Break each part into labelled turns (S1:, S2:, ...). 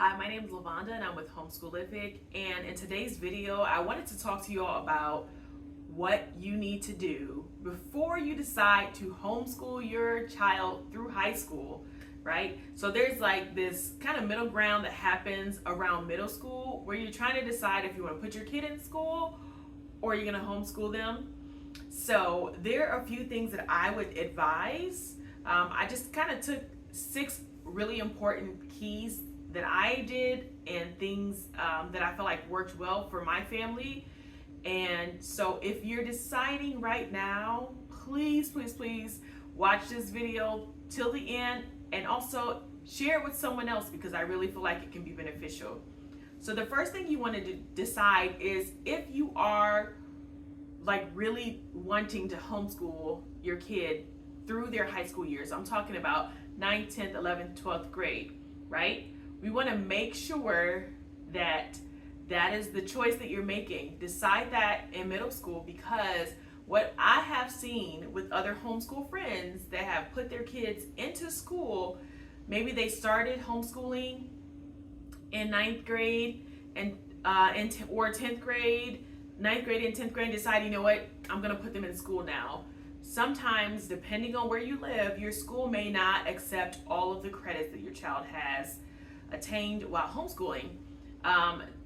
S1: Hi, my name is Lavonda and I'm with Homeschoolific, and in today's video I wanted to talk to you all about what you need to do before you decide to homeschool your child through high school, right? So there's like this kind of middle ground that happens around middle school where you're trying to decide if you want to put your kid in school or you're going to homeschool them. So there are a few things that I would advise. I just kind of took 6 really important keys that I did and things that I feel like worked well for my family. And so if you're deciding right now, please watch this video till the end and also share it with someone else because I really feel like it can be beneficial. So the first thing you want to decide is if you are like really wanting to homeschool your kid through their high school years. I'm talking about 9th, 10th, 11th, 12th grade, right? We want to make sure that that is the choice that you're making. Decide that in middle school, because what I have seen with other homeschool friends that have put their kids into school, maybe they started homeschooling in 9th grade or 10th grade, 9th grade and 10th grade, decide, you know what, I'm going to put them in school now. Sometimes, depending on where you live, your school may not accept all of the credits that your child has attained while homeschooling.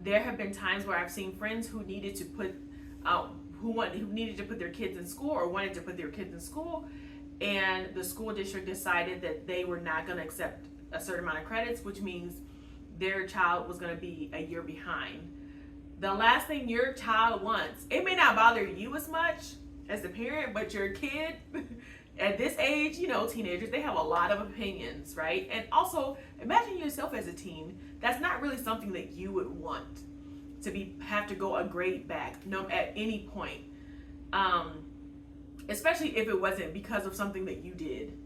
S1: There have been times where I've seen friends who needed to put who needed to put their kids in school or wanted to put their kids in school, and the school district decided that they were not going to accept a certain amount of credits, which means their child was going to be a year behind. The last thing your child wants, it may not bother you as much as the parent, but your kid at this age, you know, teenagers, they have a lot of opinions, right? And also, imagine yourself as a teen. That's not really something that you would want to have to go a grade back at any point, especially if it wasn't because of something that you did.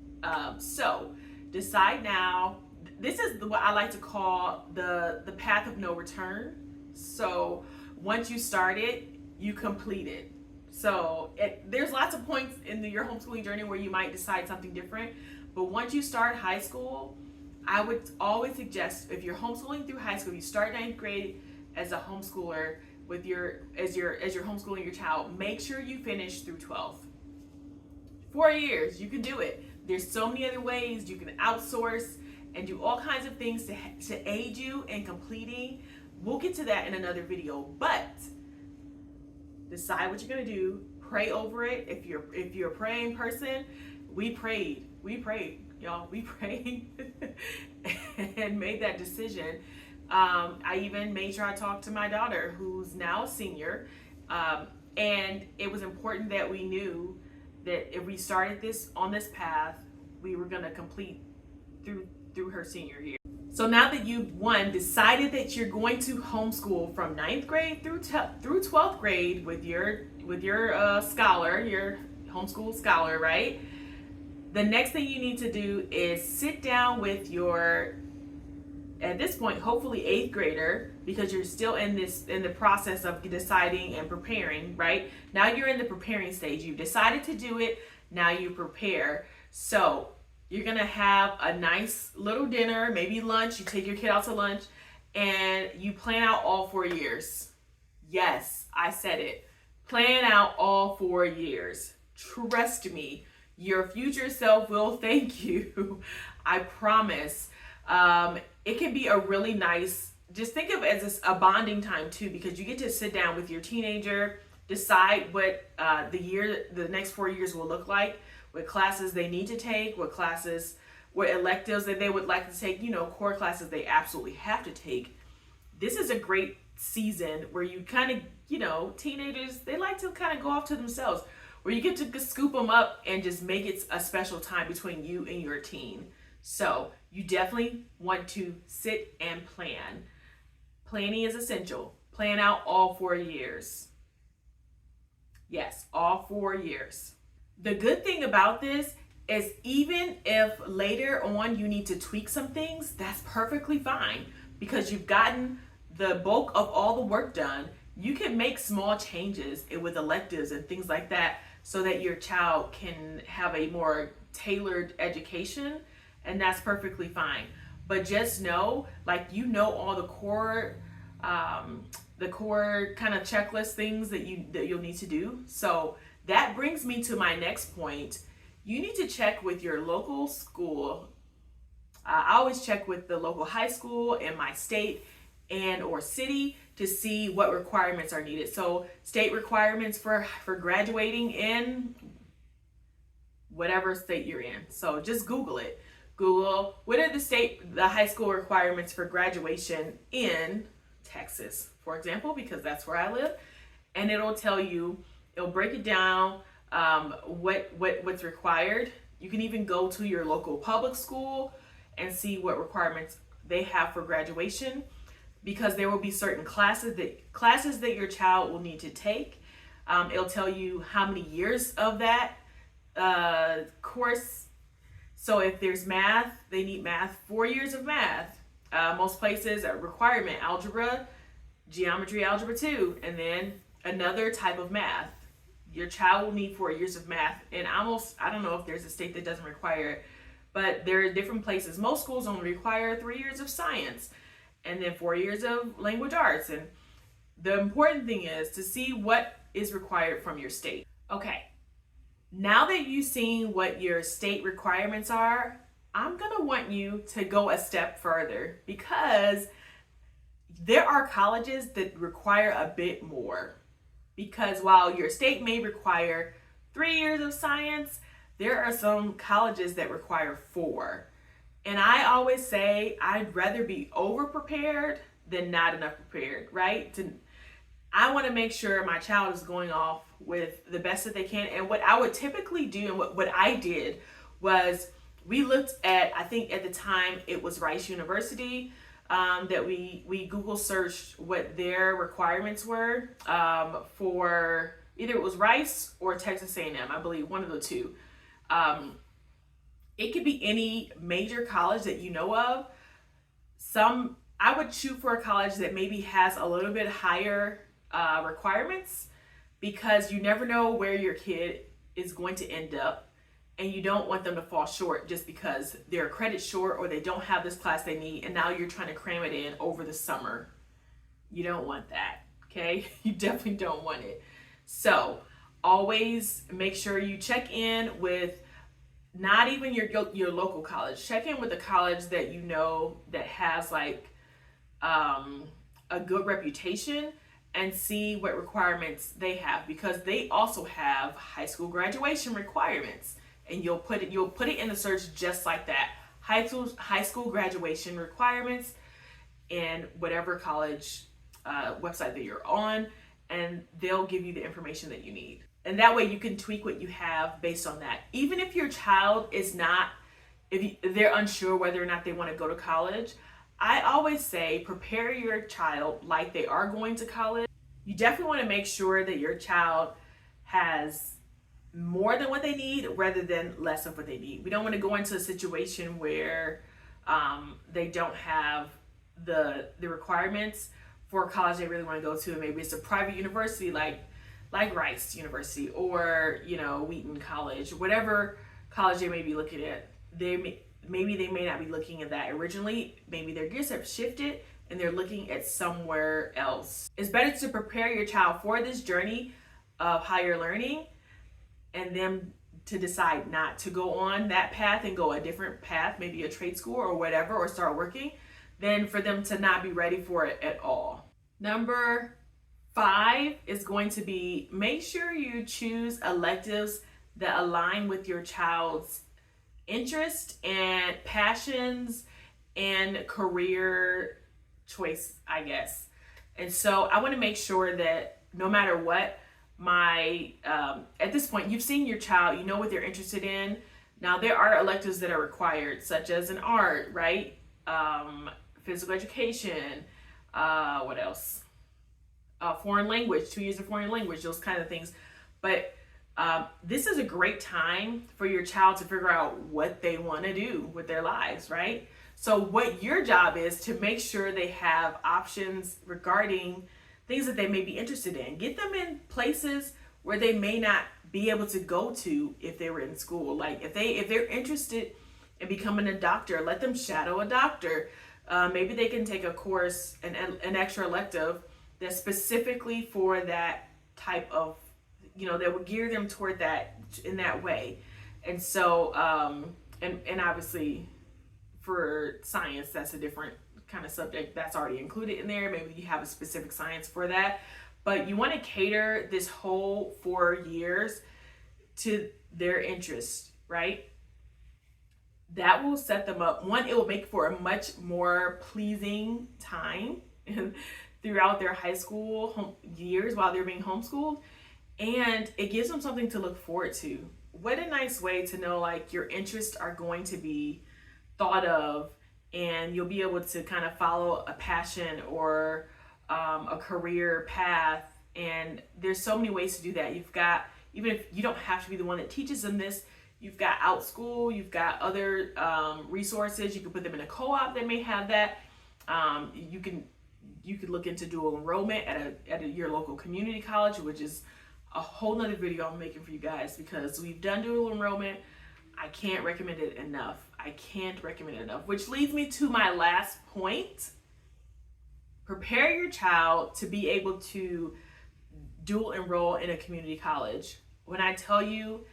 S1: So decide now. This is what I like to call the path of no return. So once you start it, you complete it. So there's lots of points in your homeschooling journey where you might decide something different, but once you start high school, I would always suggest, if you're homeschooling through high school, you start 9th grade as a homeschooler as you're homeschooling your child, make sure you finish through 12th. 4 years, you can do it. There's so many other ways you can outsource and do all kinds of things to aid you in completing. We'll get to that in another video, but decide what you're gonna do. Pray over it. If you're a praying person, we prayed, y'all. We prayed and made that decision. I even made sure I talked to my daughter, who's now a senior, and it was important that we knew that if we started this on this path, we were gonna complete through her senior year. So now that you've decided that you're going to homeschool from 9th grade through 12th grade with your scholar, your homeschool scholar, right? The next thing you need to do is sit down with your, at this point, hopefully 8th grader, because you're still in the process of deciding and preparing, right? Now you're in the preparing stage. You've decided to do it. Now you prepare. So you're gonna have a nice little dinner, maybe lunch. You take your kid out to lunch and you plan out all 4 years. Yes, I said it. Plan out all 4 years. Trust me, your future self will thank you. I promise. It can be a really nice, just think of it as a bonding time too, because you get to sit down with your teenager, decide what the next 4 years will look like, what classes they need to take, what electives that they would like to take, core classes they absolutely have to take. This is a great season where you kind of, teenagers, they like to kind of go off to themselves, where you get to scoop them up and just make it a special time between you and your teen. So you definitely want to sit and plan. Planning is essential. Plan out all 4 years. Yes, all 4 years. The good thing about this is even if later on you need to tweak some things, that's perfectly fine, because you've gotten the bulk of all the work done. You can make small changes with electives and things like that so that your child can have a more tailored education, and that's perfectly fine. but just know, like, you know, all the core kind of checklist things that you'll need to do. So that brings me to my next point. You need to check with your local school. I always check with the local high school in my state and or city to see what requirements are needed. So state requirements for graduating in whatever state you're in. So just Google it. Google, what are the high school requirements for graduation in Texas, for example, because that's where I live. And it'll tell you, it'll break it down, what's required. You can even go to your local public school and see what requirements they have for graduation, because there will be certain classes that your child will need to take. It'll tell you how many years of that course. So if there's math, they need math, 4 years of math. Most places a requirement, algebra, geometry, algebra 2, and then another type of math. Your child will need 4 years of math, and I don't know if there's a state that doesn't require it, but there are different places. Most schools only require 3 years of science, and then 4 years of language arts. And the important thing is to see what is required from your state. Okay, now that you've seen what your state requirements are, I'm gonna want you to go a step further, because there are colleges that require a bit more. Because while your state may require 3 years of science, there are some colleges that require 4. And I always say I'd rather be over prepared than not enough prepared, right? I want to make sure my child is going off with the best that they can. And what I would typically do, and what I did, was we looked at, I think at the time it was Rice University, that we Google searched what their requirements were for either it was Rice or Texas A&M, I believe, one of the two. It could be any major college that you know of. I would shoot for a college that maybe has a little bit higher requirements, because you never know where your kid is going to end up, and you don't want them to fall short just because they're credit short or they don't have this class they need, and now you're trying to cram it in over the summer. You don't want that, okay? You definitely don't want it. So always make sure you check in with not even your local college. Check in with a college that you know that has like a good reputation, and see what requirements they have, because they also have high school graduation requirements. And you'll put it in the search just like that. High school graduation requirements in whatever college website that you're on, and they'll give you the information that you need. And that way you can tweak what you have based on that. Even if your child is not, if they're unsure whether or not they want to go to college, I always say prepare your child like they are going to college. You definitely want to make sure that your child has more than what they need rather than less of what they need. We don't want to go into a situation where they don't have the requirements for a college they really want to go to. And maybe it's a private university like Rice University or Wheaton College, whatever college they may be looking at. Maybe they may not be looking at that originally. Maybe their gears have shifted and they're looking at somewhere else. It's better to prepare your child for this journey of higher learning, and then to decide not to go on that path and go a different path, maybe a trade school or whatever, or start working, than for them to not be ready for it at all. Number 5 is going to be, make sure you choose electives that align with your child's interest and passions and career choice, I guess. And so I want to make sure that no matter what, at this point, you've seen your child, you know what they're interested in. Now there are electives that are required, such as an art, right? Physical education, what else? Foreign language, 2 years of foreign language, those kind of things. But this is a great time for your child to figure out what they want to do with their lives, right? So what your job is to make sure they have options regarding things that they may be interested in. Get them in places where they may not be able to go to if they were in school. Like if they're interested and becoming a doctor. Let them shadow a doctor. Maybe they can take a course, an extra elective that's specifically for that type of, that would gear them toward that in that way. And so, and obviously for science, that's a different kind of subject that's already included in there. Maybe you have a specific science for that, but you want to cater this whole 4 years to their interest, right? That will set them up. One, it will make for a much more pleasing time throughout their high school years while they're being homeschooled. And it gives them something to look forward to. What a nice way to know like your interests are going to be thought of, and you'll be able to kind of follow a passion or a career path. And there's so many ways to do that. You've got, even if you don't have to be the one that teaches them this, you've got OutSchool, you've got other resources. You can put them in a co-op that may have that. You could look into dual enrollment at your local community college, which is a whole nother video I'm making for you guys, because we've done dual enrollment. I can't recommend it enough. Which leads me to my last point. Prepare your child to be able to dual enroll in a community college. When I tell you,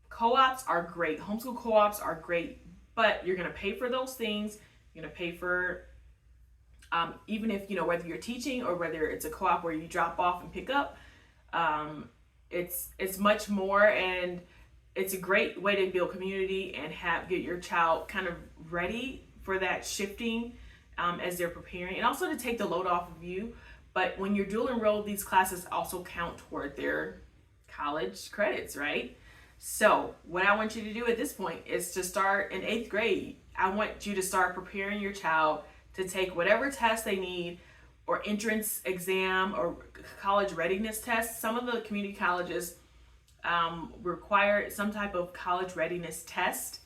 S1: co-ops are great. Homeschool co-ops are great, but you're going to pay for those things. You're going to pay for, even if, whether you're teaching or whether it's a co-op where you drop off and pick up, it's much more, and it's a great way to build community and get your child kind of ready for that shifting as they're preparing, and also to take the load off of you. But when you're dual enrolled, these classes also count toward their college credits, right? So what I want you to do at this point is to start in 8th grade. I want you to start preparing your child to take whatever test they need, or entrance exam or college readiness test. Some of the community colleges require some type of college readiness test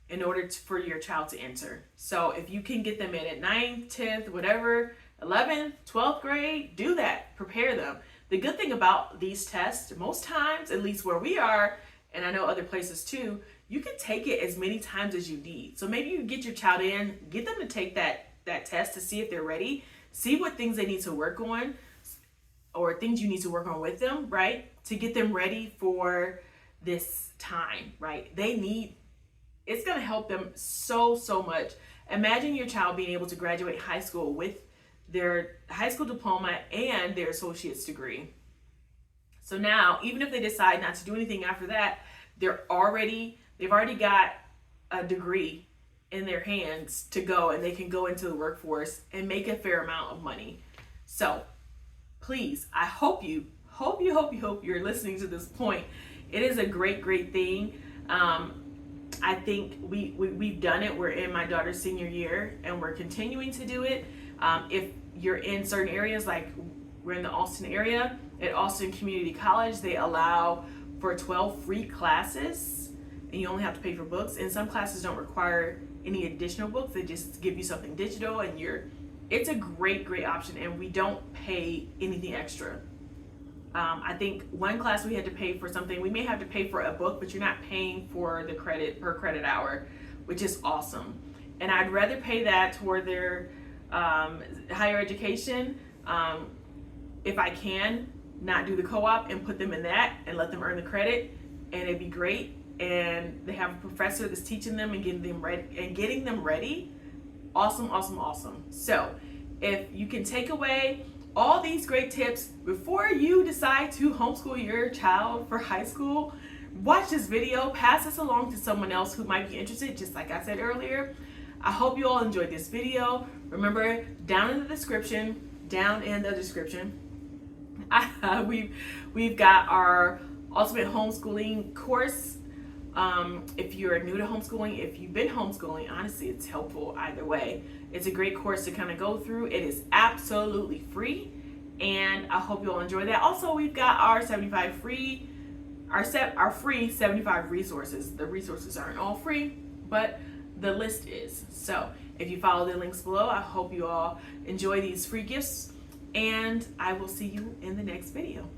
S1: in order for your child to enter. So if you can get them in at 9th, 10th, whatever, 11th, 12th grade, do that. Prepare them. The good thing about these tests, most times, at least where we are, and I know other places too, you can take it as many times as you need. So maybe you get your child in, get them to take that test to see if they're ready. See what things they need to work on, or things you need to work on with them, right? To get them ready for this time, right? It's going to help them so much. Imagine your child being able to graduate high school with their high school diploma and their associate's degree. So now, even if they decide not to do anything after that, they've already got a degree in their hands to go, and they can go into the workforce and make a fair amount of money. So please, I hope you're listening to this point. It is a great thing. I think we've done it. We're in my daughter's senior year, and we're continuing to do it. If you're in certain areas, like we're in the Austin area, at Austin Community College, they allow for 12 free classes, and you only have to pay for books. And some classes don't require any additional books. They just give you something digital, and it's a great option, and we don't pay anything extra. I think one class we had to pay for something. We may have to pay for a book, but you're not paying for the credit per credit hour, which is awesome. And I'd rather pay that toward their higher education if I can, not do the co-op and put them in that and let them earn the credit, and it'd be great. And they have a professor that's teaching them and getting them ready. Awesome. So if you can take away all these great tips before you decide to homeschool your child for high school, watch this video, pass this along to someone else who might be interested, just like I said earlier. I hope you all enjoyed this video. Remember, down in the description, we've got our ultimate homeschooling course. If you're new to homeschooling, if you've been homeschooling, honestly, it's helpful either way. It's a great course to kind of go through. It is absolutely free, and I hope you'll enjoy that. Also, we've got our free 75 resources. The resources aren't all free, but the list is. So if you follow the links below, I hope you all enjoy these free gifts, and I will see you in the next video.